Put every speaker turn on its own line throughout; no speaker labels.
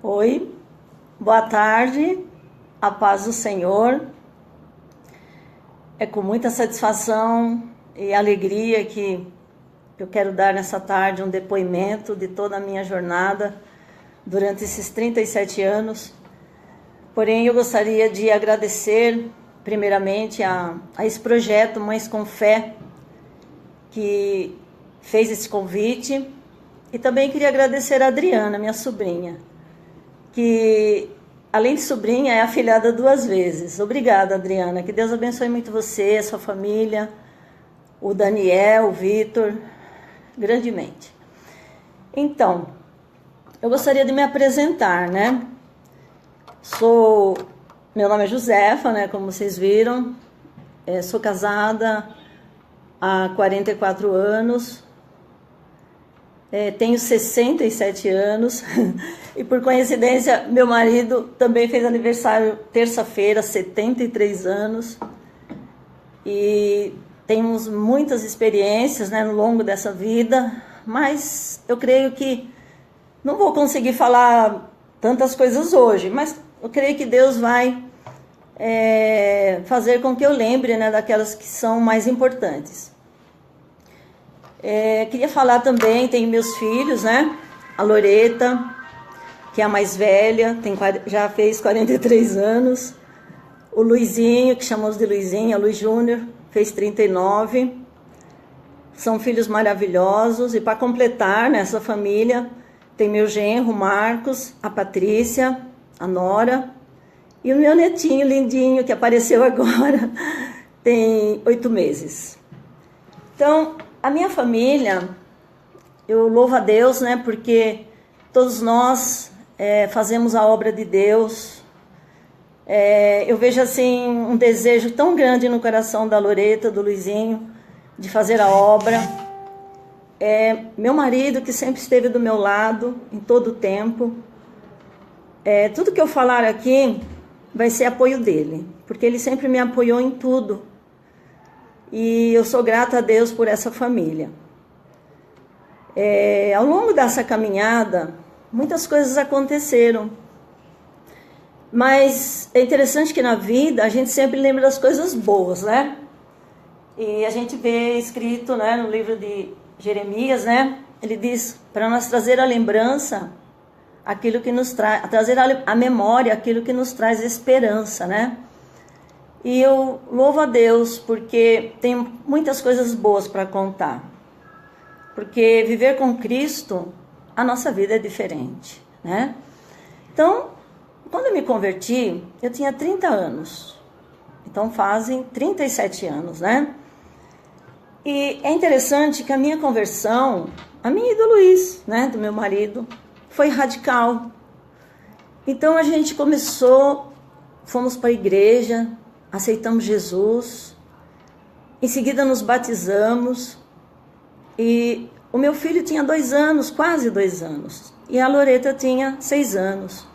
Oi, boa tarde, a paz do Senhor. É com muita satisfação e alegria que eu quero dar nessa tarde um depoimento de toda a minha jornada durante esses 37 anos. Porém, eu gostaria de agradecer primeiramente a esse projeto Mães com Fé, que fez esse convite, e também queria agradecer a Adriana, minha sobrinha, que além de sobrinha é afilhada 2 vezes. Obrigada, Adriana, que Deus abençoe muito você, a sua família, o Daniel, o Vitor, grandemente. Então, eu gostaria de me apresentar, né? Meu nome é Josefa, né, como vocês viram, sou casada há 44 anos, tenho 67 anos e, por coincidência, meu marido também fez aniversário terça-feira, 73 anos, e temos muitas experiências, né, no longo dessa vida, mas eu creio que não vou conseguir falar tantas coisas hoje, mas eu creio que Deus vai fazer com que eu lembre, né, daquelas que são mais importantes. Queria falar também, tenho meus filhos, né? A Loreta, que é a mais velha, já fez 43 anos. O Luizinho, que chamamos de Luizinho, Luiz Júnior, fez 39. São filhos maravilhosos. E para completar nessa família, tem meu genro, Marcos, a Patrícia, a Nora. E o meu netinho lindinho, que apareceu agora, tem 8 meses. Então, a minha família, eu louvo a Deus, né? Porque todos nós fazemos a obra de Deus. Eu vejo assim um desejo tão grande no coração da Loreta, do Luizinho, de fazer a obra. Meu marido, que sempre esteve do meu lado em todo o tempo. Tudo que eu falar aqui vai ser apoio dele, porque ele sempre me apoiou em tudo. E eu sou grata a Deus por essa família. Ao longo dessa caminhada, muitas coisas aconteceram. Mas é interessante que na vida a gente sempre lembra das coisas boas, né? E a gente vê escrito, né, no livro de Jeremias, né? Ele diz para nós trazer a lembrança aquilo que nos traz, trazer a memória aquilo que nos traz esperança, né? E eu louvo a Deus porque tem muitas coisas boas para contar. Porque viver com Cristo, a nossa vida é diferente, né? Então, quando eu me converti, eu tinha 30 anos. Então fazem 37 anos, né? E é interessante que a minha conversão, a minha e do Luiz, né, do meu marido, foi radical. Então a gente fomos para a igreja, aceitamos Jesus, em seguida nos batizamos, e o meu filho tinha 2 anos, quase 2 anos, e a Loreta tinha 6 anos.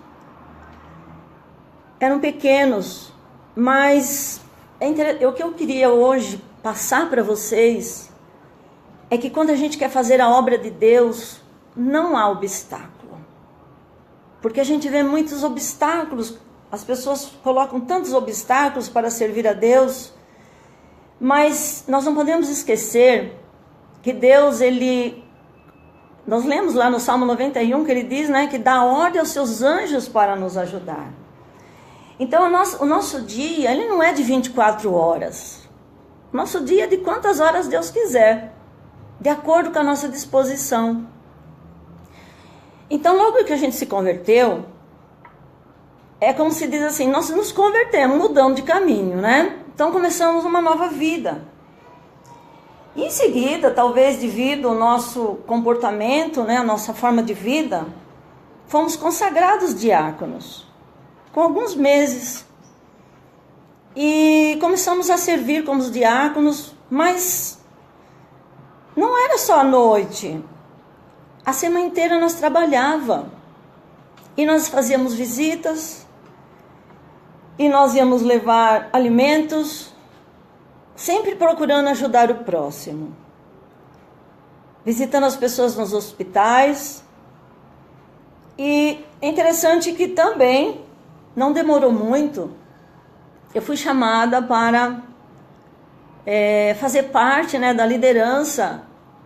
Eram pequenos, mas o que eu queria hoje passar para vocês é que quando a gente quer fazer a obra de Deus, não há obstáculo. Porque a gente vê muitos obstáculos, as pessoas colocam tantos obstáculos para servir a Deus, mas nós não podemos esquecer que Deus, nós lemos lá no Salmo 91 que ele diz, né, que dá ordem aos seus anjos para nos ajudar. Então o nosso dia, ele não é de 24 horas. O nosso dia é de quantas horas Deus quiser, de acordo com a nossa disposição. Então, logo que a gente se converteu, é como se diz assim, nós nos convertemos, mudamos de caminho, né? Então começamos uma nova vida. E em seguida, talvez devido ao nosso comportamento, né, a nossa forma de vida, fomos consagrados diáconos, com alguns meses. E começamos a servir como diáconos, mas não era só à noite. A semana inteira nós trabalhávamos. E nós fazíamos visitas. E nós íamos levar alimentos, sempre procurando ajudar o próximo. Visitando as pessoas nos hospitais. E é interessante que também, não demorou muito, eu fui chamada para fazer parte, né, da liderança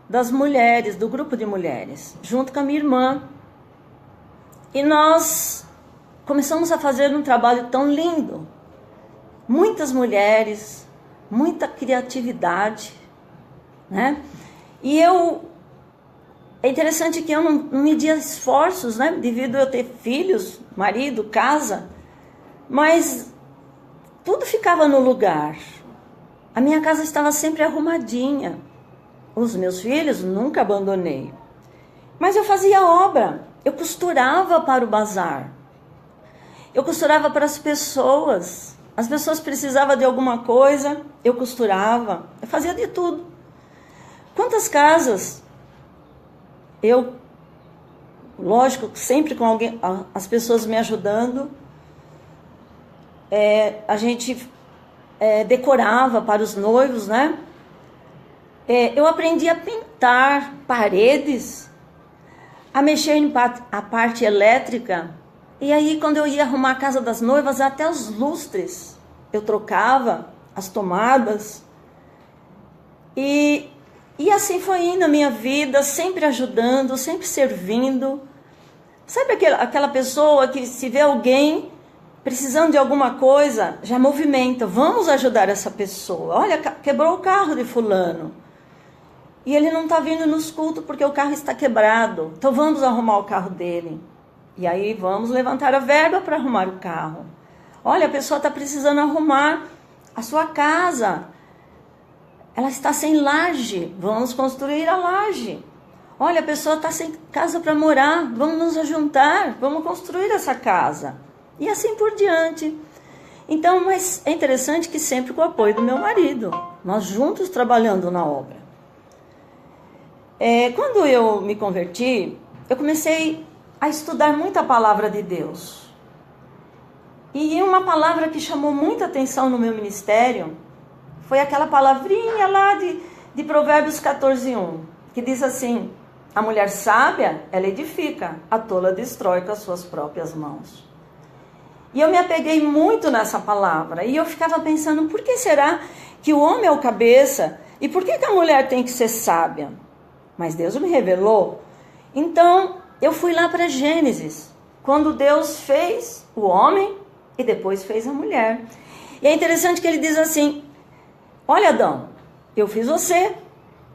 das mulheres, do grupo de mulheres, junto com a minha irmã. E nós começamos a fazer um trabalho tão lindo. Muitas mulheres, muita criatividade, né? E é interessante que eu não media esforços, né? Devido a eu ter filhos, marido, casa, mas tudo ficava no lugar. A minha casa estava sempre arrumadinha. Os meus filhos nunca abandonei. Mas eu fazia obra, eu costurava para o bazar. Eu costurava para as pessoas precisavam de alguma coisa, eu costurava, eu fazia de tudo. Quantas casas lógico, sempre com alguém, as pessoas me ajudando, a gente decorava para os noivos, né? Eu aprendi a pintar paredes, a mexer em a parte elétrica. E aí, quando eu ia arrumar a casa das noivas, até os lustres eu trocava, as tomadas. E assim foi indo a minha vida, sempre ajudando, sempre servindo. Sabe aquela pessoa que, se vê alguém precisando de alguma coisa, já movimenta, vamos ajudar essa pessoa. Olha, quebrou o carro de fulano. E ele não está vindo nos cultos porque o carro está quebrado. Então vamos arrumar o carro dele. E aí vamos levantar a verba para arrumar o carro. Olha, a pessoa está precisando arrumar a sua casa. Ela está sem laje. Vamos construir a laje. Olha, a pessoa está sem casa para morar. Vamos nos ajuntar. Vamos construir essa casa. E assim por diante. Então, mas é interessante que sempre com o apoio do meu marido. Nós juntos trabalhando na obra. Quando eu me converti, eu comecei a estudar muito a palavra de Deus. E uma palavra que chamou muita atenção no meu ministério foi aquela palavrinha lá de Provérbios 14:1, que diz assim: a mulher sábia, ela edifica, a tola destrói com as suas próprias mãos. E eu me apeguei muito nessa palavra, e eu ficava pensando, por que será que o homem é o cabeça, e por que a mulher tem que ser sábia? Mas Deus me revelou. Então, eu fui lá para Gênesis, quando Deus fez o homem e depois fez a mulher. E é interessante que ele diz assim: olha, Adão, eu fiz você,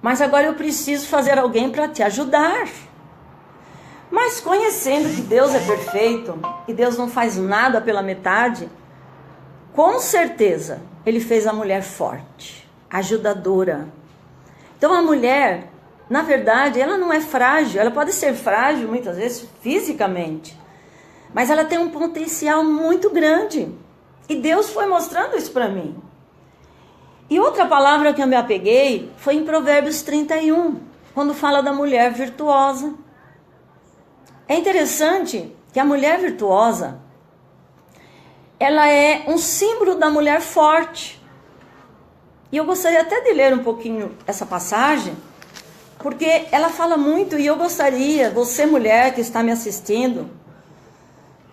mas agora eu preciso fazer alguém para te ajudar. Mas conhecendo que Deus é perfeito e Deus não faz nada pela metade, com certeza ele fez a mulher forte, ajudadora. Então a mulher, na verdade, ela não é frágil. Ela pode ser frágil muitas vezes fisicamente, mas ela tem um potencial muito grande. E Deus foi mostrando isso para mim. E outra palavra que eu me apeguei foi em Provérbios 31, quando fala da mulher virtuosa. É interessante que a mulher virtuosa, ela é um símbolo da mulher forte. E eu gostaria até de ler um pouquinho essa passagem, porque ela fala muito, e eu gostaria, você mulher que está me assistindo,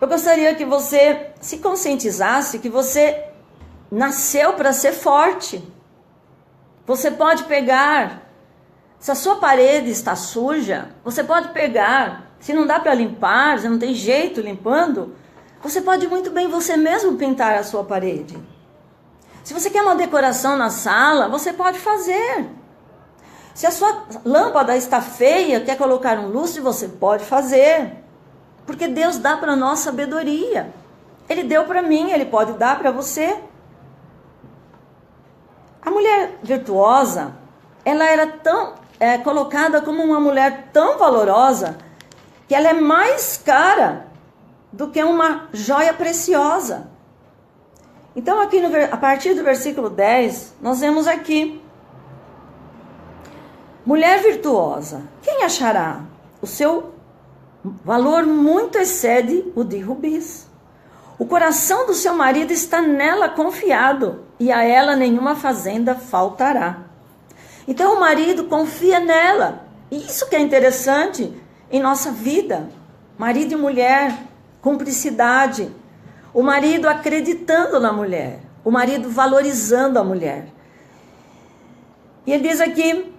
eu gostaria que você se conscientizasse que você nasceu para ser forte. Você pode pegar, se a sua parede está suja, você pode pegar, se não dá para limpar, se não tem jeito limpando, você pode muito bem você mesmo pintar a sua parede. Se você quer uma decoração na sala, você pode fazer. Se a sua lâmpada está feia, quer colocar um lustre, você pode fazer. Porque Deus dá para nós sabedoria. Ele deu para mim, Ele pode dar para você. A mulher virtuosa, ela era tão colocada como uma mulher tão valorosa, que ela é mais cara do que uma joia preciosa. Então aqui a partir do versículo 10, nós vemos aqui: mulher virtuosa, quem achará? O seu valor muito excede o de rubis. O coração do seu marido está nela confiado, e a ela nenhuma fazenda faltará. Então o marido confia nela. E isso que é interessante em nossa vida. marido e mulher, cumplicidade, o marido acreditando na mulher, o marido valorizando a mulher. E ele diz aqui,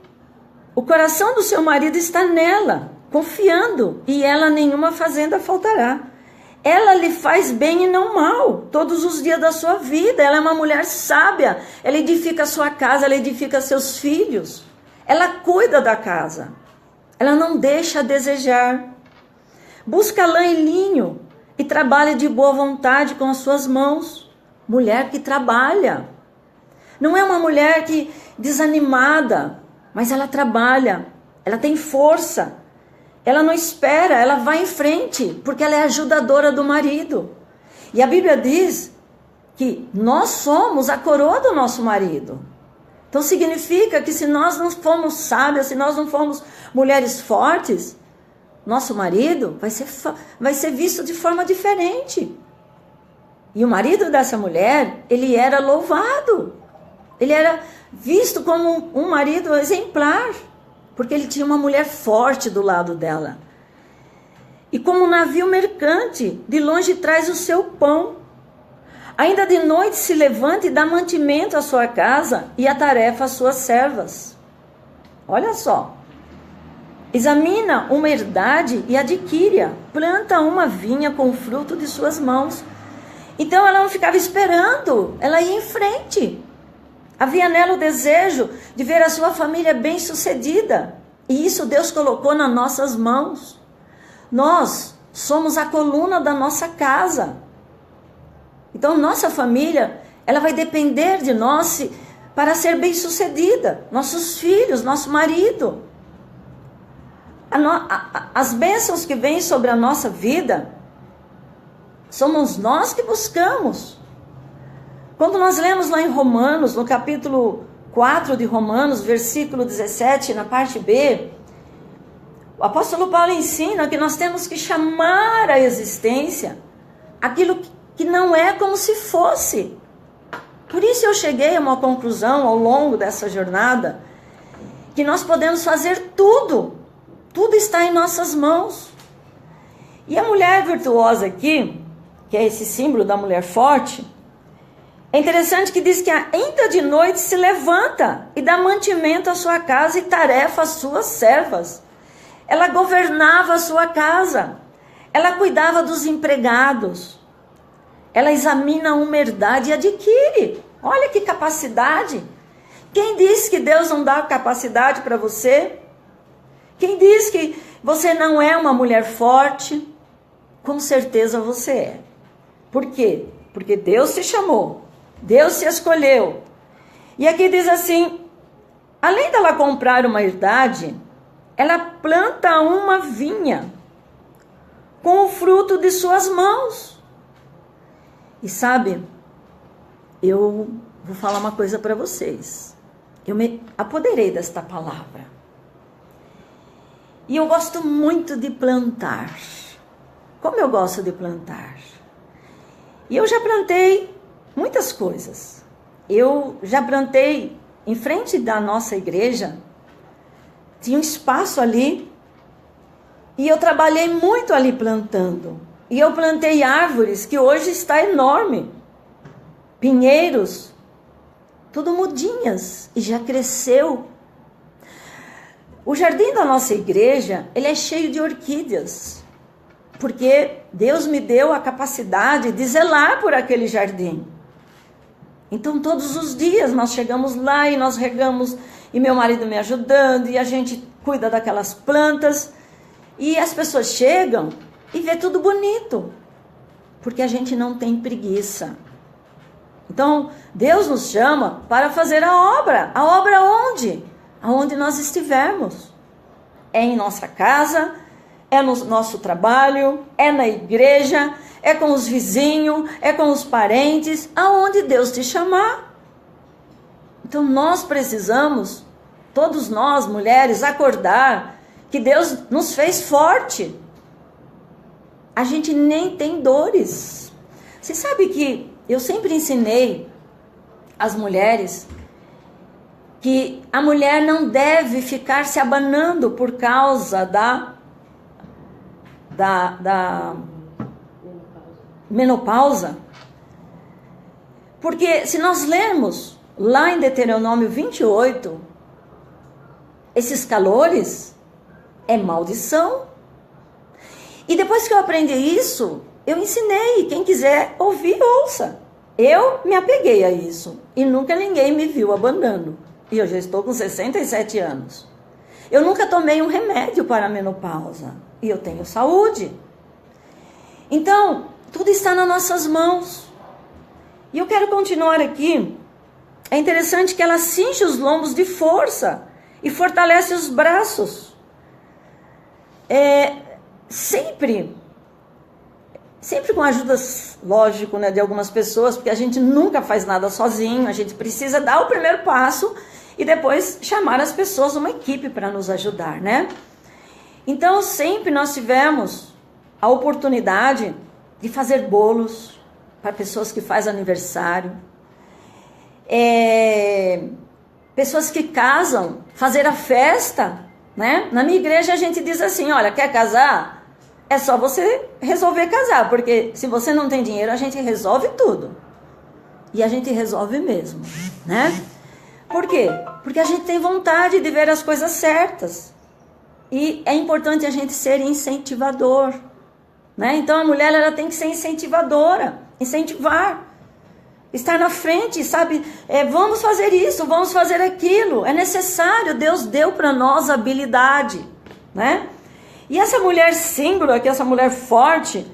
o coração do seu marido está nela, confiando, e ela nenhuma fazenda faltará. Ela lhe faz bem e não mal, todos os dias da sua vida. Ela é uma mulher sábia, ela edifica a sua casa, ela edifica seus filhos. Ela cuida da casa, ela não deixa a desejar. Busca lã e linho e trabalha de boa vontade com as suas mãos. Mulher que trabalha. Não é uma mulher que desanimada, mas ela trabalha, ela tem força. Ela não espera, ela vai em frente, porque ela é ajudadora do marido. E a Bíblia diz que nós somos a coroa do nosso marido. Então significa que se nós não formos sábias, se nós não formos mulheres fortes, nosso marido vai ser visto de forma diferente. E o marido dessa mulher, ele era louvado. Ele era visto como um marido exemplar, porque ele tinha uma mulher forte do lado dela. E como um navio mercante, de longe traz o seu pão. Ainda de noite se levanta e dá mantimento à sua casa e a tarefa às suas servas. Olha só. Examina uma herdade e adquire-a. Planta uma vinha com o fruto de suas mãos. Então ela não ficava esperando, ela ia em frente. Havia nela o desejo de ver a sua família bem-sucedida. E isso Deus colocou nas nossas mãos. Nós somos a coluna da nossa casa. Então, nossa família, ela vai depender de nós para ser bem-sucedida. Nossos filhos, nosso marido. As bênçãos que vêm sobre a nossa vida, somos nós que buscamos. Quando nós lemos lá em Romanos, no capítulo 4 de Romanos, versículo 17, na parte B, o apóstolo Paulo ensina que nós temos que chamar à existência aquilo que não é como se fosse. Por isso eu cheguei a uma conclusão ao longo dessa jornada, que nós podemos fazer tudo, tudo está em nossas mãos. E a mulher virtuosa aqui, que é esse símbolo da mulher forte, é interessante que diz que ainda de noite se levanta e dá mantimento à sua casa e tarefa às suas servas. Ela governava a sua casa, ela cuidava dos empregados, ela examina uma herdade e adquire. Olha que capacidade! Quem diz que Deus não dá capacidade para você? Quem diz que você não é uma mulher forte? Com certeza você é. Por quê? Porque Deus te chamou, Deus te escolheu. E aqui diz assim, além dela comprar uma herdade, ela planta uma vinha com o fruto de suas mãos. E sabe, eu vou falar uma coisa para vocês. Eu me apoderei desta palavra. E eu gosto muito de plantar. Como eu gosto de plantar? E eu já plantei muitas coisas. Eu já plantei em frente da nossa igreja. Tinha um espaço ali. E eu trabalhei muito ali plantando. E eu plantei árvores que hoje está enorme. Pinheiros. Tudo mudinhas. E já cresceu. O jardim da nossa igreja, ele é cheio de orquídeas. Porque Deus me deu a capacidade de zelar por aquele jardim. Então todos os dias nós chegamos lá e nós regamos, e meu marido me ajudando, e a gente cuida daquelas plantas, e as pessoas chegam e vê tudo bonito, porque a gente não tem preguiça. Então Deus nos chama para fazer a obra onde? Aonde nós estivermos. É em nossa casa, é no nosso trabalho, é na igreja, é com os vizinhos, é com os parentes, aonde Deus te chamar. Então nós precisamos, todos nós mulheres, acordar que Deus nos fez forte. A gente nem tem dores. Você sabe que eu sempre ensinei às mulheres que a mulher não deve ficar se abanando por causa da menopausa. Porque se nós lermos lá em Deuteronômio 28, esses calores é maldição. E depois que eu aprendi isso, eu ensinei. Quem quiser ouvir, ouça. Eu me apeguei a isso. E nunca ninguém me viu abanando. E eu já estou com 67 anos. Eu nunca tomei um remédio para a menopausa. E eu tenho saúde. Então, tudo está nas nossas mãos. E eu quero continuar aqui. É interessante que ela cinge os lombos de força e fortalece os braços. Sempre com a ajuda, lógico, né, de algumas pessoas, porque a gente nunca faz nada sozinho, a gente precisa dar o primeiro passo e depois chamar as pessoas, uma equipe para nos ajudar, né? Então, sempre nós tivemos a oportunidade de fazer bolos para pessoas que fazem aniversário, pessoas que casam, fazer a festa, né? Na minha igreja a gente diz assim, olha, quer casar? É só você resolver casar, porque se você não tem dinheiro, a gente resolve tudo. E a gente resolve mesmo, né? Por quê? Porque a gente tem vontade de ver as coisas certas. E é importante a gente ser incentivador, né? Então a mulher, ela tem que ser incentivadora, incentivar, estar na frente, sabe? Vamos fazer isso, vamos fazer aquilo. É necessário, Deus deu para nós habilidade, né? E essa mulher símbolo aqui, essa mulher forte,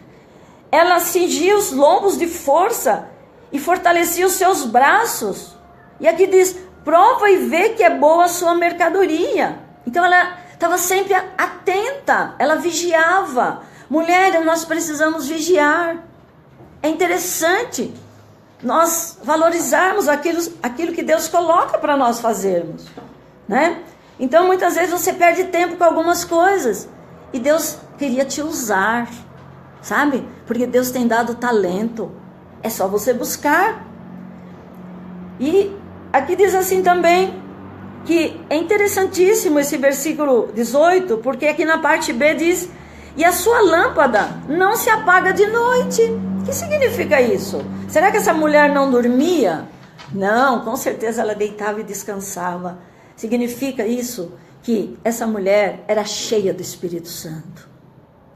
ela cingia os lombos de força e fortalecia os seus braços. E aqui diz, prova e vê que é boa a sua mercadoria. Então ela estava sempre atenta, ela vigiava. Mulher, nós precisamos vigiar. É interessante nós valorizarmos aquilo que Deus coloca para nós fazermos, né? Então muitas vezes você perde tempo com algumas coisas. E Deus queria te usar, sabe? Porque Deus tem dado talento. É só você buscar. E aqui diz assim também, que é interessantíssimo esse versículo 18, porque aqui na parte B diz, e a sua lâmpada não se apaga de noite. O que significa isso? Será que essa mulher não dormia? Não, com certeza ela deitava e descansava. Significa isso que essa mulher era cheia do Espírito Santo.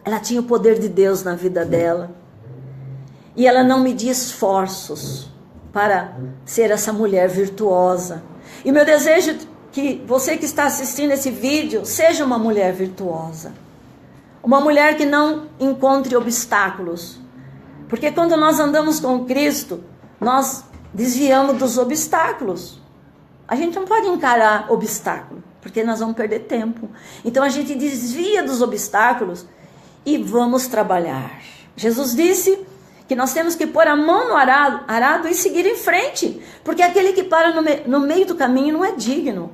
Ela tinha o poder de Deus na vida dela. E ela não media esforços para ser essa mulher virtuosa. E meu desejo é que você que está assistindo esse vídeo seja uma mulher virtuosa. Uma mulher que não encontre obstáculos. Porque quando nós andamos com Cristo, nós desviamos dos obstáculos. A gente não pode encarar obstáculo, porque nós vamos perder tempo. Então a gente desvia dos obstáculos e vamos trabalhar. Jesus disse que nós temos que pôr a mão no arado e seguir em frente, porque aquele que para no meio do caminho não é digno.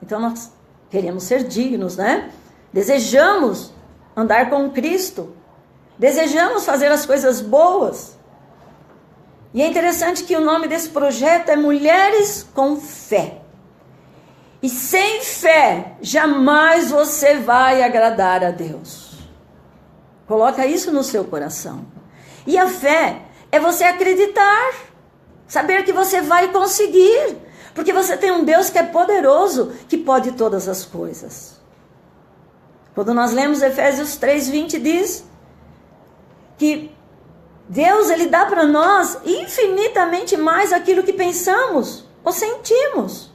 Então nós queremos ser dignos, né? Desejamos andar com Cristo, desejamos fazer as coisas boas. E é interessante que o nome desse projeto é Mulheres com Fé. E sem fé, jamais você vai agradar a Deus. Coloca isso no seu coração. E a fé é você acreditar, saber que você vai conseguir, porque você tem um Deus que é poderoso, que pode todas as coisas. Quando nós lemos Efésios 3:20, diz que Deus, Ele dá para nós infinitamente mais aquilo que pensamos ou sentimos.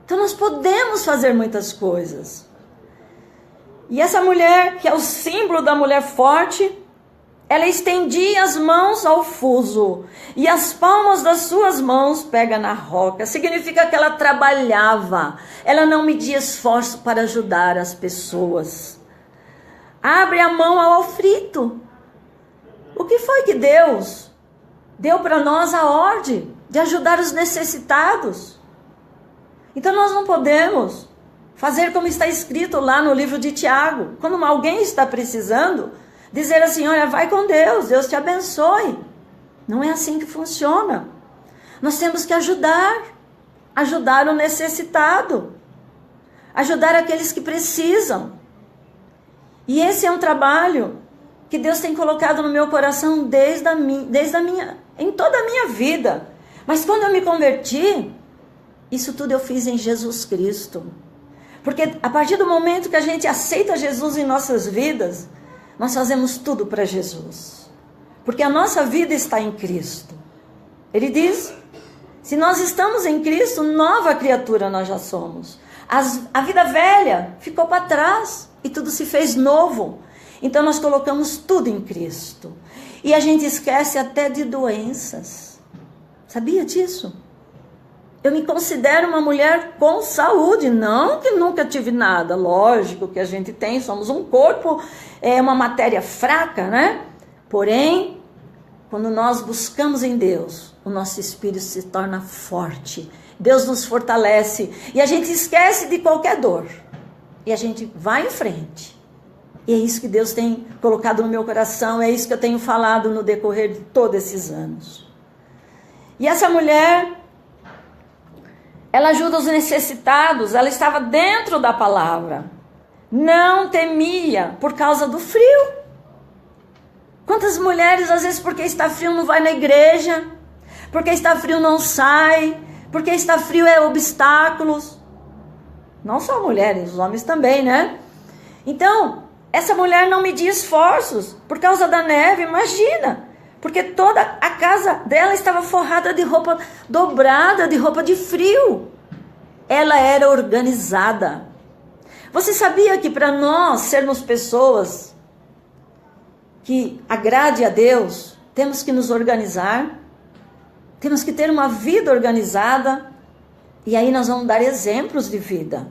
Então nós podemos fazer muitas coisas. E essa mulher, que é o símbolo da mulher forte, ela estendia as mãos ao fuso, e as palmas das suas mãos pegam na roca. Significa que ela trabalhava, ela não media esforço para ajudar as pessoas. Abre a mão ao aflito. O que foi que Deus deu para nós a ordem de ajudar os necessitados? Então nós não podemos fazer como está escrito lá no livro de Tiago. Quando alguém está precisando, dizer assim, olha, vai com Deus, Deus te abençoe. Não é assim que funciona. Nós temos que ajudar o necessitado, ajudar aqueles que precisam. E esse é um trabalho que Deus tem colocado no meu coração em toda a minha vida. Mas quando eu me converti, isso tudo eu fiz em Jesus Cristo. Porque a partir do momento que a gente aceita Jesus em nossas vidas, nós fazemos tudo para Jesus. Porque a nossa vida está em Cristo. Ele diz, se nós estamos em Cristo, nova criatura nós já somos. A vida velha ficou para trás e tudo se fez novo. Então nós colocamos tudo em Cristo. E a gente esquece até de doenças. Sabia disso? Eu me considero uma mulher com saúde. Não que nunca tive nada. Lógico que a gente tem, somos um corpo, é uma matéria fraca, né? Porém, quando nós buscamos em Deus, o nosso espírito se torna forte. Deus nos fortalece. E a gente esquece de qualquer dor. E a gente vai em frente. E é isso que Deus tem colocado no meu coração. É isso que eu tenho falado no decorrer de todos esses anos. E essa mulher, ela ajuda os necessitados. Ela estava dentro da palavra. Não temia por causa do frio. Quantas mulheres, às vezes, porque está frio, não vai na igreja. Porque está frio, não sai. Porque está frio, é obstáculos. Não só mulheres, os homens também, né? Então, essa mulher não media esforços por causa da neve, imagina. Porque toda a casa dela estava forrada de roupa dobrada, de roupa de frio. Ela era organizada. Você sabia que para nós sermos pessoas que agrade a Deus, temos que nos organizar? Temos que ter uma vida organizada. E aí nós vamos dar exemplos de vida.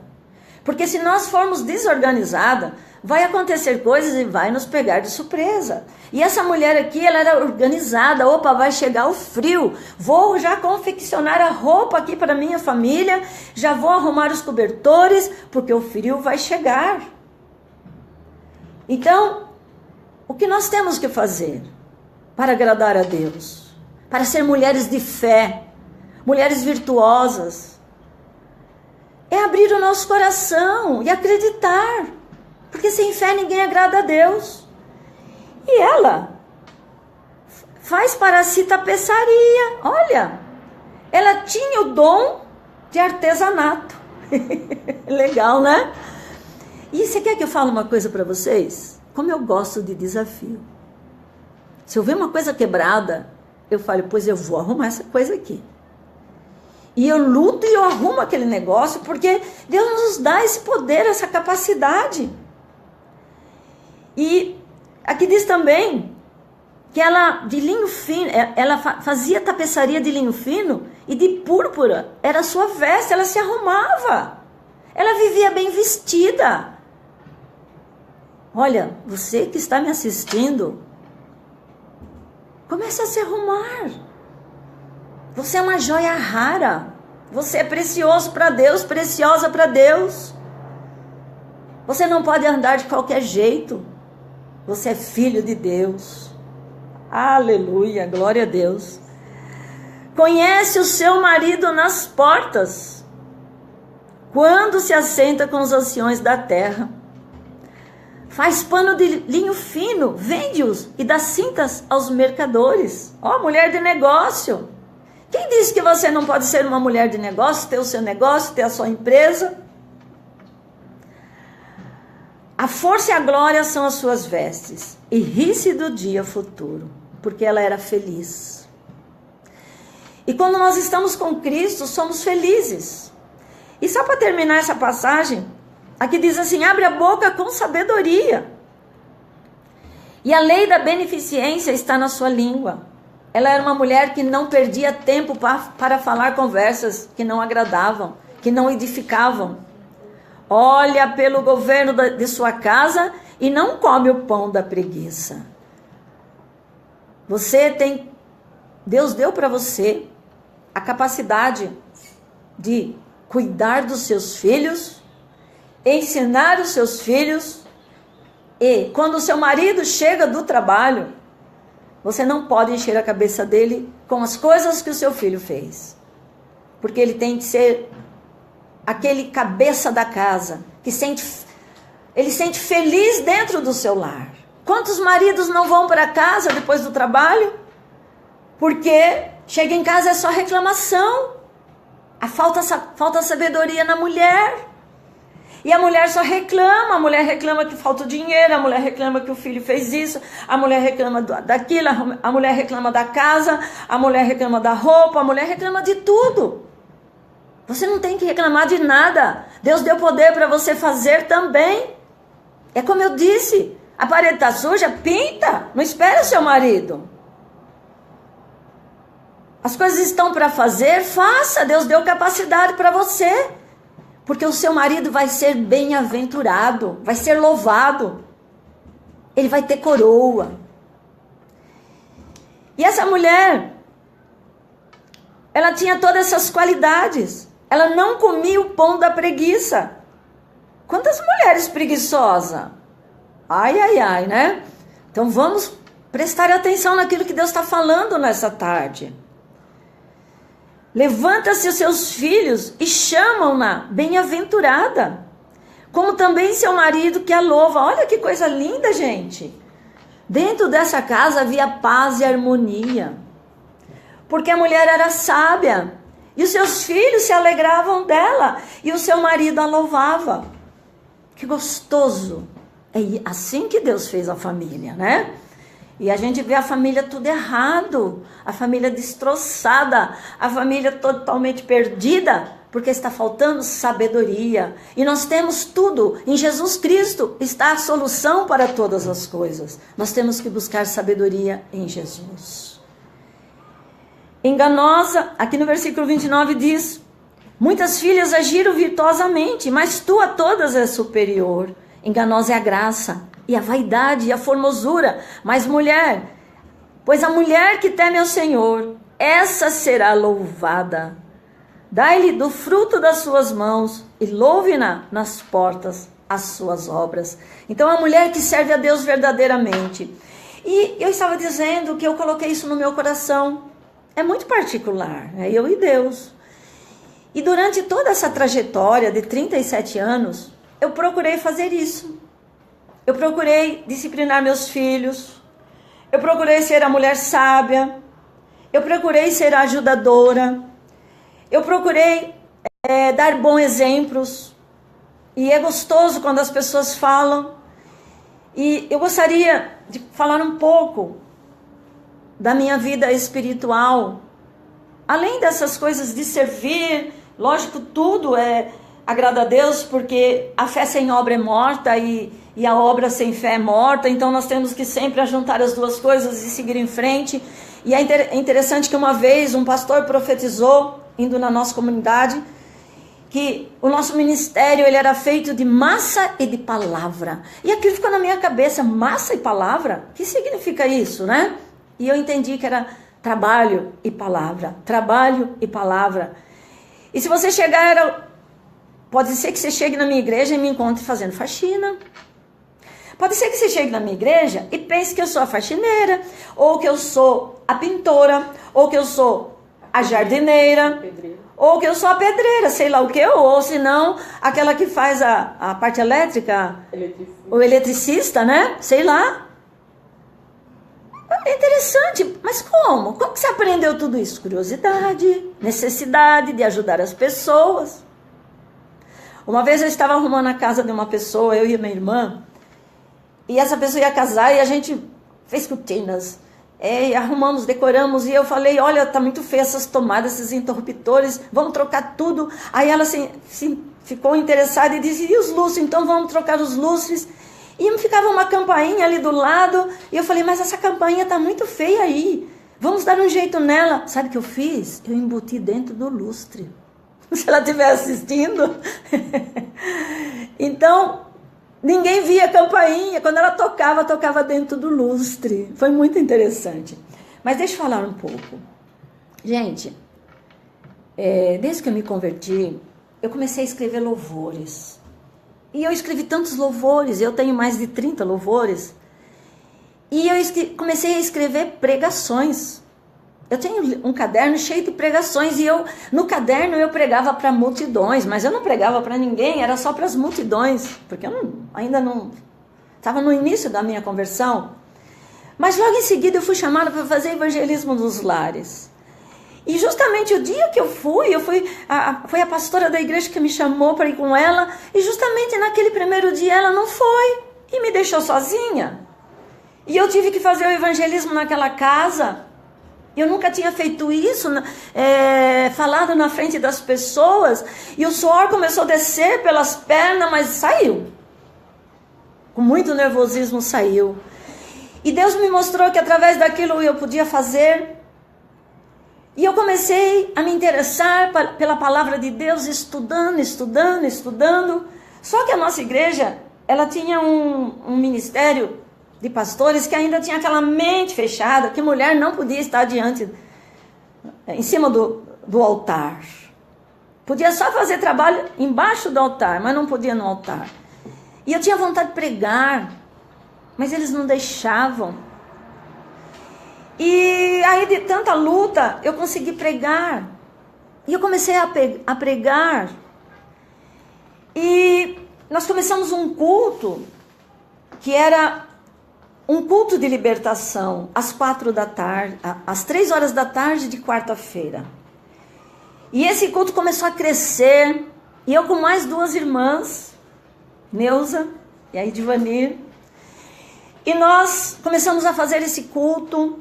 Porque se nós formos desorganizadas, vai acontecer coisas e vai nos pegar de surpresa. E essa mulher aqui, ela era organizada. Opa, vai chegar o frio. Vou já confeccionar a roupa aqui para minha família. Já vou arrumar os cobertores, porque o frio vai chegar. Então, o que nós temos que fazer para agradar a Deus? Para ser mulheres de fé, mulheres virtuosas. É abrir o nosso coração e acreditar. Porque sem fé ninguém agrada a Deus. E ela faz para si tapeçaria. Olha, ela tinha o dom de artesanato. Legal, né? E você quer que eu fale uma coisa para vocês? Como eu gosto de desafio. Se eu ver uma coisa quebrada, eu falo, pois eu vou arrumar essa coisa aqui. E eu luto e eu arrumo aquele negócio, porque Deus nos dá esse poder, essa capacidade. E aqui diz também que ela, de linho fino, ela fazia tapeçaria de linho fino e de púrpura. Era a sua veste, ela se arrumava. Ela vivia bem vestida. Olha, você que está me assistindo, comece a se arrumar. Você é uma joia rara. Você é precioso para Deus, preciosa para Deus. Você não pode andar de qualquer jeito. Você é filho de Deus. Aleluia, glória a Deus. Conhece o seu marido nas portas, quando se assenta com os anciões da terra. Faz pano de linho fino, vende-os e dá cintas aos mercadores. Ó, mulher de negócio. Quem disse que você não pode ser uma mulher de negócio, ter o seu negócio, ter a sua empresa? A força e a glória são as suas vestes, e ri-se do dia futuro, porque ela era feliz. E quando nós estamos com Cristo, somos felizes. E só para terminar essa passagem, aqui diz assim, abre a boca com sabedoria. E a lei da beneficência está na sua língua. Ela era uma mulher que não perdia tempo para falar conversas que não agradavam, que não edificavam. Olha pelo governo de sua casa e não come o pão da preguiça. Deus deu para você a capacidade de cuidar dos seus filhos, ensinar os seus filhos, e quando o seu marido chega do trabalho, você não pode encher a cabeça dele com as coisas que o seu filho fez. Porque ele tem que ser aquele cabeça da casa, que sente Ele se sente feliz dentro do seu lar. Quantos maridos não vão para casa depois do trabalho? Porque chega em casa é só reclamação. Falta sabedoria na mulher. E a mulher só reclama, a mulher reclama que falta o dinheiro, a mulher reclama que o filho fez isso, a mulher reclama daquilo, a mulher reclama da casa, a mulher reclama da roupa, a mulher reclama de tudo. Você não tem que reclamar de nada. Deus deu poder para você fazer também. É como eu disse, a parede está suja, pinta, não espere o seu marido. As coisas estão para fazer, faça, Deus deu capacidade para você. Porque o seu marido vai ser bem-aventurado, vai ser louvado. Ele vai ter coroa. E essa mulher, ela tinha todas essas qualidades. Ela não comia o pão da preguiça. Quantas mulheres preguiçosas? Ai, ai, ai, né? Então vamos prestar atenção naquilo que Deus está falando nessa tarde. Levanta-se os seus filhos e chamam-na bem-aventurada, como também seu marido que a louva. Olha que coisa linda, gente. Dentro dessa casa havia paz e harmonia, porque a mulher era sábia, e os seus filhos se alegravam dela, e o seu marido a louvava. Que gostoso. É assim que Deus fez a família, né? E a gente vê a família tudo errado, a família destroçada, a família totalmente perdida, porque está faltando sabedoria. E nós temos tudo, em Jesus Cristo está a solução para todas as coisas. Nós temos que buscar sabedoria em Jesus. Enganosa, aqui no versículo 29 diz, muitas filhas agiram virtuosamente, mas tu a todas és superior. Enganosa é a graça, e a vaidade, e a formosura. Mas mulher, pois a mulher que teme ao Senhor, essa será louvada. Dai-lhe do fruto das suas mãos, e louve-na nas portas as suas obras. Então a mulher que serve a Deus verdadeiramente. E eu estava dizendo que eu coloquei isso no meu coração. É muito particular, né? Eu e Deus. E durante toda essa trajetória de 37 anos, eu procurei fazer isso. Eu procurei disciplinar meus filhos. Eu procurei ser a mulher sábia. Eu procurei ser a ajudadora. Eu procurei dar bons exemplos. E é gostoso quando as pessoas falam. E eu gostaria de falar um pouco da minha vida espiritual. Além dessas coisas de servir, lógico, tudo agrada a Deus, porque a fé sem obra é morta e a obra sem fé é morta. Então nós temos que sempre ajuntar as duas coisas e seguir em frente. E é interessante que uma vez um pastor profetizou, indo na nossa comunidade, que o nosso ministério ele era feito de massa e de palavra. E aquilo ficou na minha cabeça, massa e palavra? O que significa isso, né? E eu entendi que era trabalho e palavra, trabalho e palavra. E se você chegar, pode ser que você chegue na minha igreja e me encontre fazendo faxina. Pode ser que você chegue na minha igreja e pense que eu sou a faxineira, ou que eu sou a pintora, ou que eu sou a jardineira, ou que eu sou a pedreira, sei lá o que, ou se não, aquela que faz a parte elétrica, o eletricista, né? Sei lá. É interessante, mas como? Como que você aprendeu tudo isso? Curiosidade, necessidade de ajudar as pessoas. Uma vez eu estava arrumando a casa de uma pessoa, eu e minha irmã, e essa pessoa ia casar e a gente fez cortinas, arrumamos, decoramos, e eu falei, olha, tá muito feio essas tomadas, esses interruptores, vamos trocar tudo. Aí ela assim, ficou interessada e disse, e os lustres? Então vamos trocar os lustres. E ficava uma campainha ali do lado, e eu falei, mas essa campainha tá muito feia aí, vamos dar um jeito nela. Sabe o que eu fiz? Eu embuti dentro do lustre. Se ela estiver assistindo. Então, ninguém via a campainha. Quando ela tocava dentro do lustre. Foi muito interessante. Mas deixa eu falar um pouco. Gente, desde que eu me converti, eu comecei a escrever louvores. E eu escrevi tantos louvores, eu tenho mais de 30 louvores. E eu comecei a escrever pregações. Eu tinha um caderno cheio de pregações e no caderno eu pregava para multidões, mas eu não pregava para ninguém, era só para as multidões, porque eu ainda não estava no início da minha conversão. Mas logo em seguida eu fui chamada para fazer evangelismo nos lares. E justamente o dia que foi a pastora da igreja que me chamou para ir com ela, e justamente naquele primeiro dia ela não foi e me deixou sozinha. E eu tive que fazer o evangelismo naquela casa. Eu nunca tinha feito isso, falado na frente das pessoas, e o suor começou a descer pelas pernas, mas saiu. Com muito nervosismo saiu. E Deus me mostrou que através daquilo eu podia fazer. E eu comecei a me interessar pela palavra de Deus, estudando. Só que a nossa igreja, ela tinha um ministério de pastores que ainda tinha aquela mente fechada, que mulher não podia estar em cima do altar. Podia só fazer trabalho embaixo do altar, mas não podia no altar. E eu tinha vontade de pregar, mas eles não deixavam. E aí de tanta luta, eu consegui pregar. E eu comecei a pregar. E nós começamos um culto, que era um culto de libertação, às 4 da tarde, às 3 horas da tarde de quarta-feira. E esse culto começou a crescer, e eu com mais 2 irmãs, Neuza e a Edvanir, e nós começamos a fazer esse culto,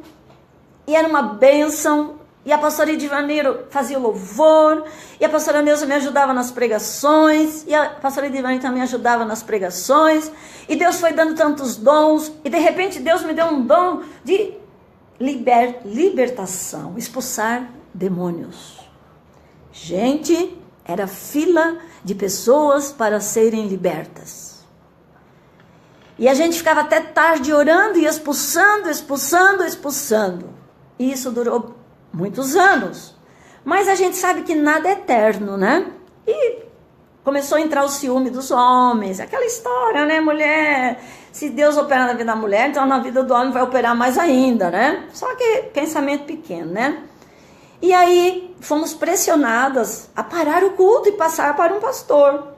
e era uma bênção, e a pastora Edvanir fazia o louvor, e a pastora Neuza me ajudava nas pregações, e a pastora Edvanir também ajudava nas pregações, e Deus foi dando tantos dons, e de repente Deus me deu um dom de libertação, expulsar demônios. Gente, era fila de pessoas para serem libertas. E a gente ficava até tarde orando e expulsando. E isso durou muitos anos. Mas a gente sabe que nada é eterno, né? E começou a entrar o ciúme dos homens. Aquela história, né, mulher? Se Deus opera na vida da mulher, então na vida do homem vai operar mais ainda, né? Só que pensamento pequeno, né? E aí fomos pressionadas a parar o culto e passar para um pastor.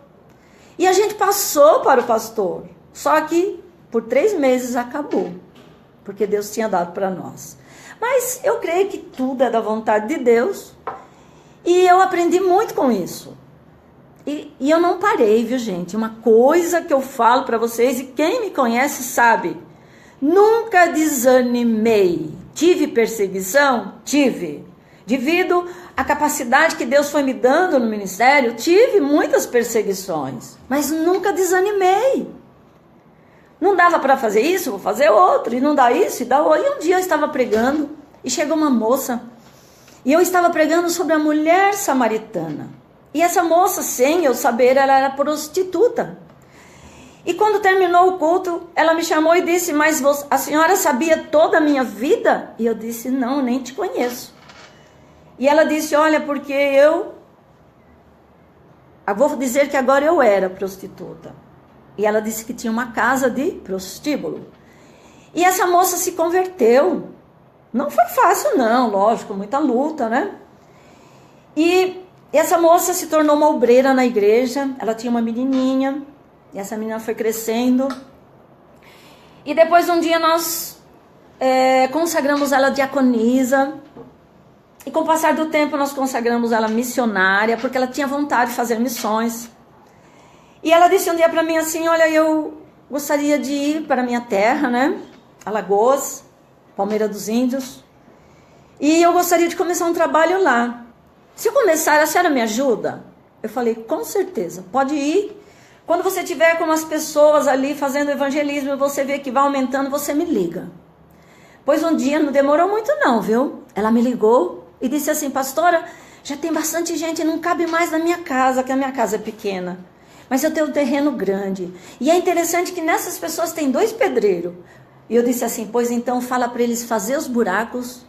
E a gente passou para o pastor. Só que por 3 meses acabou. Porque Deus tinha dado para nós. Mas eu creio que tudo é da vontade de Deus. E eu aprendi muito com isso. E eu não parei, viu, gente? Uma coisa que eu falo para vocês, e quem me conhece sabe. Nunca desanimei. Tive perseguição? Tive. Devido à capacidade que Deus foi me dando no ministério, tive muitas perseguições. Mas nunca desanimei. Não dava para fazer isso, vou fazer outro. E não dá isso, e dá outro. E um dia eu estava pregando, e chegou uma moça. E eu estava pregando sobre a mulher samaritana. E essa moça, sem eu saber, ela era prostituta. E quando terminou o culto, ela me chamou e disse, mas a senhora sabia toda a minha vida? E eu disse, não, nem te conheço. E ela disse, olha, porque eu vou dizer que agora eu era prostituta. E ela disse que tinha uma casa de prostíbulo. E essa moça se converteu. Não foi fácil não, lógico, muita luta, né? E essa moça se tornou uma obreira na igreja. Ela tinha uma menininha. E essa menina foi crescendo. E depois um dia nós consagramos ela diaconisa. E com o passar do tempo nós consagramos ela missionária. Porque ela tinha vontade de fazer missões. E ela disse um dia para mim assim, olha, eu gostaria de ir para a minha terra, né? Alagoas, Palmeira dos Índios. E eu gostaria de começar um trabalho lá. Se eu começar, a senhora me ajuda? Eu falei, com certeza, pode ir. Quando você tiver com as pessoas ali fazendo evangelismo e você vê que vai aumentando, você me liga. Pois um dia, não demorou muito não, viu? Ela me ligou e disse assim, pastora, já tem bastante gente, não cabe mais na minha casa, que a minha casa é pequena. Mas eu tenho um terreno grande. E é interessante que nessas pessoas tem 2 pedreiros. E eu disse assim, pois então fala para eles fazer os buracos,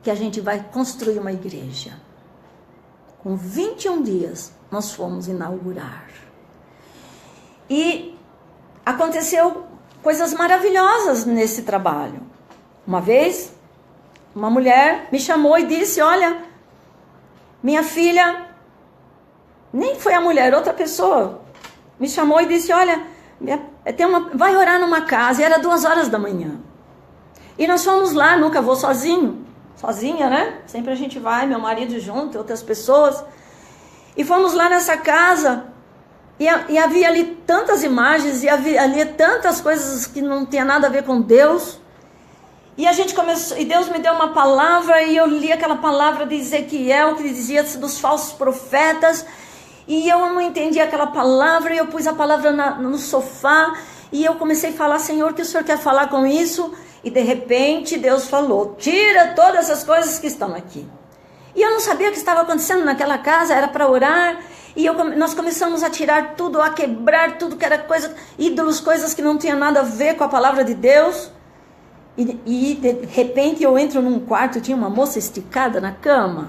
que a gente vai construir uma igreja. Com 21 dias, nós fomos inaugurar. E aconteceu coisas maravilhosas nesse trabalho. Uma vez, uma mulher me chamou e disse, olha, minha filha, nem foi a mulher, outra pessoa, me chamou e disse, olha, vai orar numa casa, e era 2h da manhã. E nós fomos lá, nunca vou sozinha, né? Sempre a gente vai, meu marido junto, outras pessoas. E fomos lá nessa casa, e havia ali tantas imagens, e havia ali tantas coisas que não tinha nada a ver com Deus. E a gente começou, e Deus me deu uma palavra, e eu li aquela palavra de Ezequiel, que dizia dos falsos profetas, e eu não entendi aquela palavra, e eu pus a palavra no sofá, e eu comecei a falar, Senhor, o que o Senhor quer falar com isso? E de repente Deus falou, tira todas essas coisas que estão aqui. E eu não sabia o que estava acontecendo naquela casa, era para orar, e nós começamos a tirar tudo, a quebrar tudo que era coisa, ídolos, coisas que não tinham nada a ver com a palavra de Deus. E de repente eu entro num quarto, tinha uma moça esticada na cama,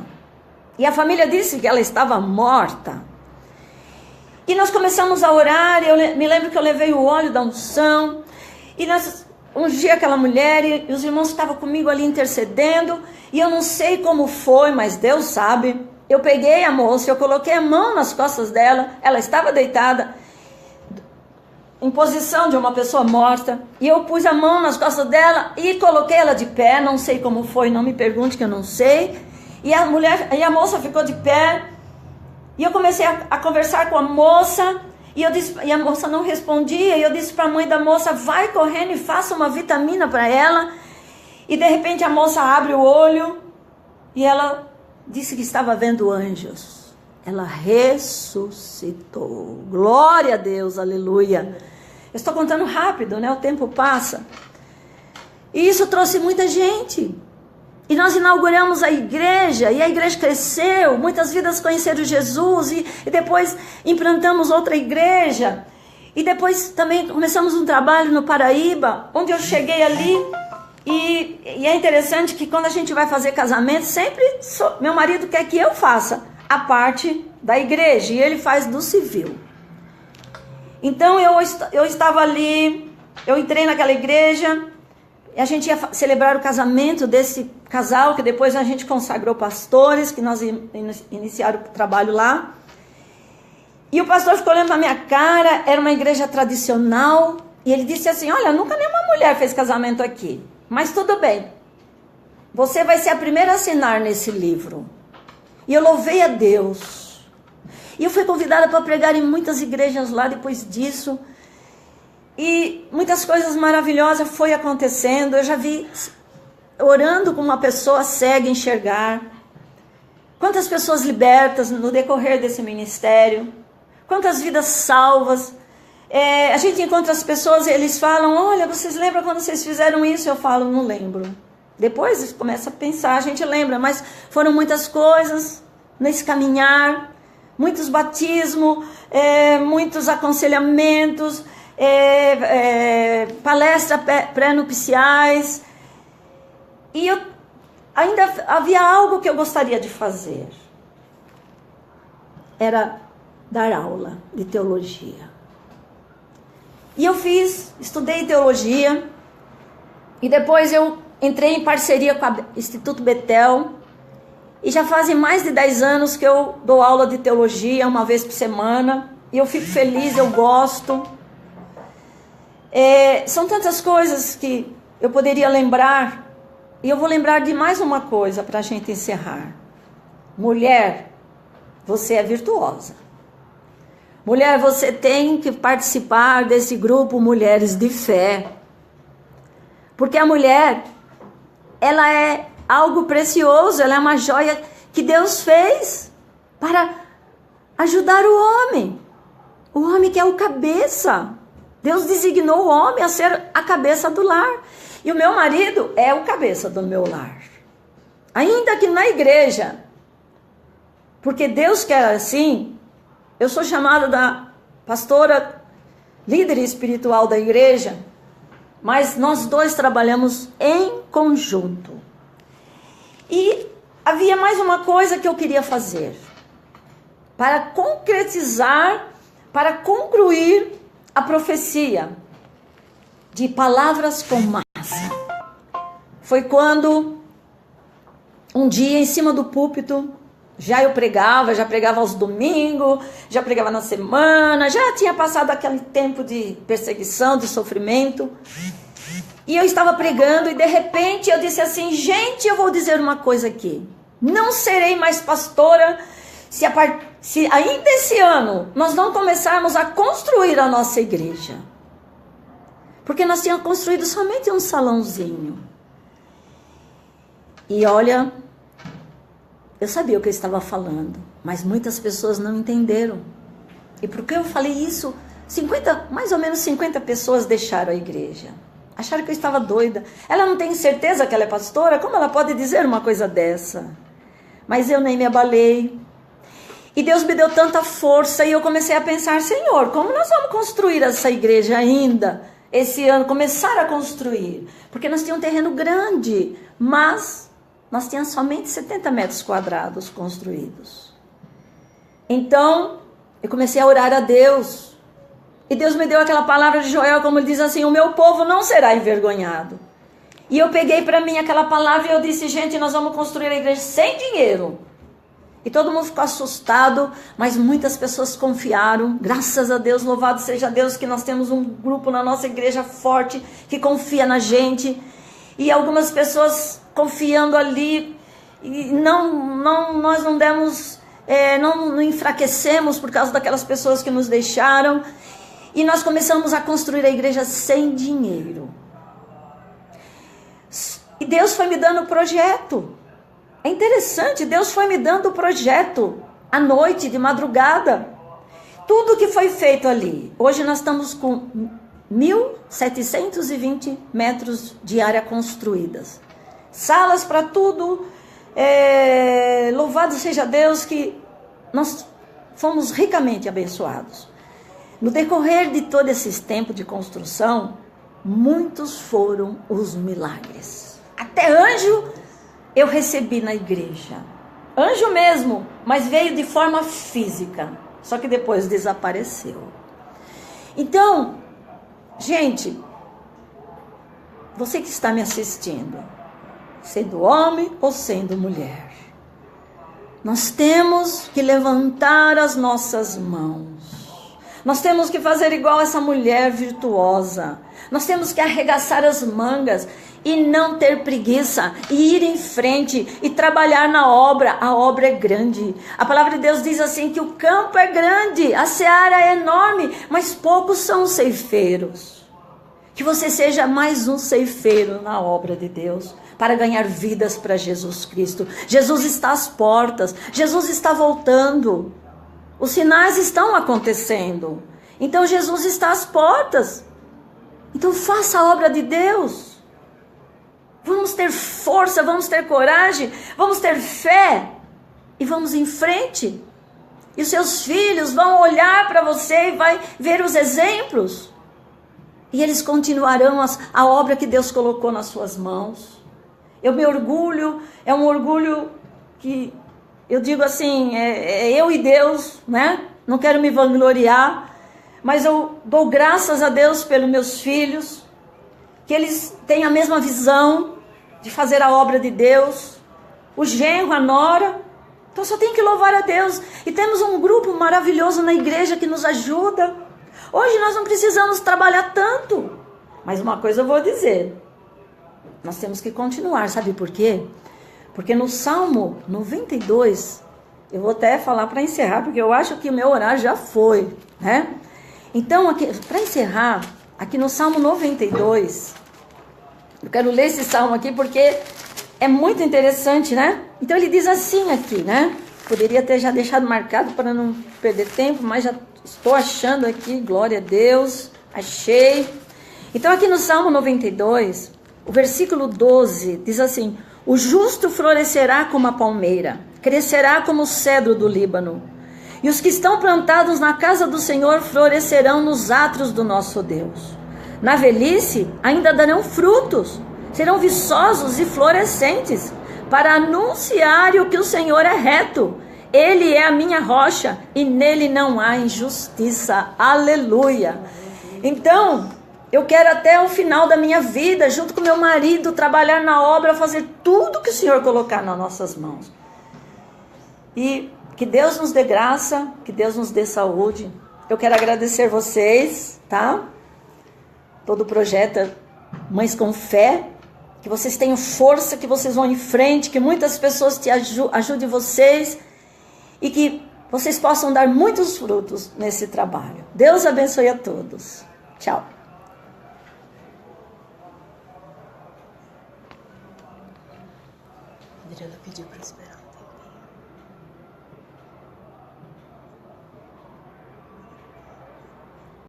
e a família disse que ela estava morta. E nós começamos a orar, e eu me lembro que eu levei o óleo da unção, e nós ungi aquela mulher, e os irmãos estavam comigo ali intercedendo, e eu não sei como foi, mas Deus sabe. Eu peguei a moça, eu coloquei a mão nas costas dela, ela estava deitada, em posição de uma pessoa morta, e eu pus a mão nas costas dela, e coloquei ela de pé, não sei como foi, não me pergunte que eu não sei, e a moça ficou de pé, e eu comecei a conversar com a moça, e a moça não respondia, e eu disse para a mãe da moça, vai correndo e faça uma vitamina para ela. E de repente a moça abre o olho, e ela disse que estava vendo anjos. Ela ressuscitou. Glória a Deus, aleluia. Eu estou contando rápido, né? O tempo passa. E isso trouxe muita gente. E nós inauguramos a igreja, e a igreja cresceu, muitas vidas conheceram Jesus, e depois implantamos outra igreja, e depois também começamos um trabalho no Paraíba, onde eu cheguei ali, e é interessante que quando a gente vai fazer casamento, sempre meu marido quer que eu faça a parte da igreja, e ele faz do civil. Então eu estava ali, eu entrei naquela igreja, e a gente ia celebrar o casamento desse casal, que depois a gente consagrou pastores, que nós iniciaram o trabalho lá. E o pastor ficou olhando para a minha cara, era uma igreja tradicional, e ele disse assim, olha, nunca nenhuma mulher fez casamento aqui, mas tudo bem, você vai ser a primeira a assinar nesse livro. E eu louvei a Deus. E eu fui convidada para pregar em muitas igrejas lá depois disso. E muitas coisas maravilhosas foi acontecendo. Eu já vi orando com uma pessoa cega enxergar. Quantas pessoas libertas no decorrer desse ministério. Quantas vidas salvas. A gente encontra as pessoas e eles falam, olha, vocês lembram quando vocês fizeram isso? Eu falo, não lembro. Depois começa a pensar, a gente lembra, mas foram muitas coisas nesse caminhar. Muitos batismos, muitos aconselhamentos, palestras pré-nupciais, e ainda havia algo que eu gostaria de fazer, era dar aula de teologia. E eu estudei teologia, e depois eu entrei em parceria com o Instituto Betel, e já fazem mais de 10 anos que eu dou aula de teologia, uma vez por semana, e eu fico feliz, eu gosto. São tantas coisas que eu poderia lembrar, e eu vou lembrar de mais uma coisa para a gente encerrar. Mulher, você é virtuosa. Mulher, você tem que participar desse grupo Mulheres de Fé. Porque a mulher, ela é algo precioso, ela é uma joia que Deus fez para ajudar o homem. O homem que é o cabeça. Deus designou o homem a ser a cabeça do lar. E o meu marido é o cabeça do meu lar. Ainda que na igreja. Porque Deus quer assim. Eu sou chamada da pastora, líder espiritual da igreja. Mas nós dois trabalhamos em conjunto. E havia mais uma coisa que eu queria fazer. Para concretizar, para concluir a profecia de palavras com massa. Foi quando um dia em cima do púlpito, já pregava aos domingos, já pregava na semana, já tinha passado aquele tempo de perseguição, de sofrimento. E eu estava pregando e de repente eu disse assim: gente, eu vou dizer uma coisa aqui. Não serei mais pastora se ainda esse ano nós não começarmos a construir a nossa igreja. Porque nós tínhamos construído somente um salãozinho. E olha, eu sabia o que eu estava falando, mas muitas pessoas não entenderam. E por que eu falei isso? Mais ou menos 50 pessoas deixaram a igreja. Acharam que eu estava doida. Ela não tem certeza que ela é pastora? Como ela pode dizer uma coisa dessa? Mas eu nem me abalei. E Deus me deu tanta força e eu comecei a pensar: Senhor, como nós vamos construir essa igreja ainda esse ano? Começar a construir. Porque nós tínhamos um terreno grande, mas nós tínhamos somente 70 metros quadrados construídos. Então, eu comecei a orar a Deus. E Deus me deu aquela palavra de Joel, como ele diz assim: o meu povo não será envergonhado. E eu peguei para mim aquela palavra e eu disse: gente, nós vamos construir a igreja sem dinheiro. E todo mundo ficou assustado, mas muitas pessoas confiaram. Graças a Deus, louvado seja Deus, que nós temos um grupo na nossa igreja forte, que confia na gente. E algumas pessoas confiando ali, e nós não demos, não enfraquecemos por causa daquelas pessoas que nos deixaram. E nós começamos a construir a igreja sem dinheiro. E Deus foi me dando o projeto. É interessante, Deus foi me dando o projeto à noite, de madrugada. Tudo que foi feito ali. Hoje nós estamos com 1.720 metros de área construídas. Salas para tudo. Louvado seja Deus que nós fomos ricamente abençoados. No decorrer de todo esse tempo de construção, muitos foram os milagres. Até anjo eu recebi na igreja. Anjo mesmo, mas veio de forma física. Só que depois desapareceu. Então, gente, você que está me assistindo, sendo homem ou sendo mulher, nós temos que levantar as nossas mãos. Nós temos que fazer igual essa mulher virtuosa. Nós temos que arregaçar as mangas e não ter preguiça, e ir em frente e trabalhar na obra. A obra é grande. A palavra de Deus diz assim que o campo é grande, a seara é enorme, mas poucos são os ceifeiros. Que você seja mais um ceifeiro na obra de Deus, para ganhar vidas para Jesus Cristo. Jesus está às portas, Jesus está voltando. Os sinais estão acontecendo. Então Jesus está às portas. Então faça a obra de Deus. Vamos ter força, vamos ter coragem, vamos ter fé. E vamos em frente. E os seus filhos vão olhar para você e vai ver os exemplos. E eles continuarão a obra que Deus colocou nas suas mãos. Eu me orgulho, é um orgulho que... eu digo assim, é eu e Deus, né? Não quero me vangloriar, mas eu dou graças a Deus pelos meus filhos, que eles têm a mesma visão de fazer a obra de Deus, o genro, a nora. Então só tem que louvar a Deus. E temos um grupo maravilhoso na igreja que nos ajuda. Hoje nós não precisamos trabalhar tanto, mas uma coisa eu vou dizer, nós temos que continuar, sabe por quê? Porque no Salmo 92, eu vou até falar para encerrar, porque eu acho que o meu horário já foi, né? Então, para encerrar, aqui no Salmo 92, eu quero ler esse salmo aqui porque é muito interessante, né? Então ele diz assim aqui, né? Poderia ter já deixado marcado para não perder tempo, mas já estou achando aqui, glória a Deus, achei. Então aqui no Salmo 92, o versículo 12 diz assim: o justo florescerá como a palmeira, crescerá como o cedro do Líbano. E os que estão plantados na casa do Senhor florescerão nos átrios do nosso Deus. Na velhice ainda darão frutos, serão viçosos e florescentes, para anunciar que o Senhor é reto. Ele é a minha rocha e nele não há injustiça. Aleluia! Então, Eu quero até o final da minha vida, junto com meu marido, trabalhar na obra, fazer tudo que o Senhor colocar nas nossas mãos. E que Deus nos dê graça, que Deus nos dê saúde. Eu quero agradecer vocês, tá? Todo o projeto Mães com Fé. Que vocês tenham força, que vocês vão em frente, que muitas pessoas te ajudem vocês. E que vocês possam dar muitos frutos nesse trabalho. Deus abençoe a todos. Tchau.
Adriana pediu para esperar.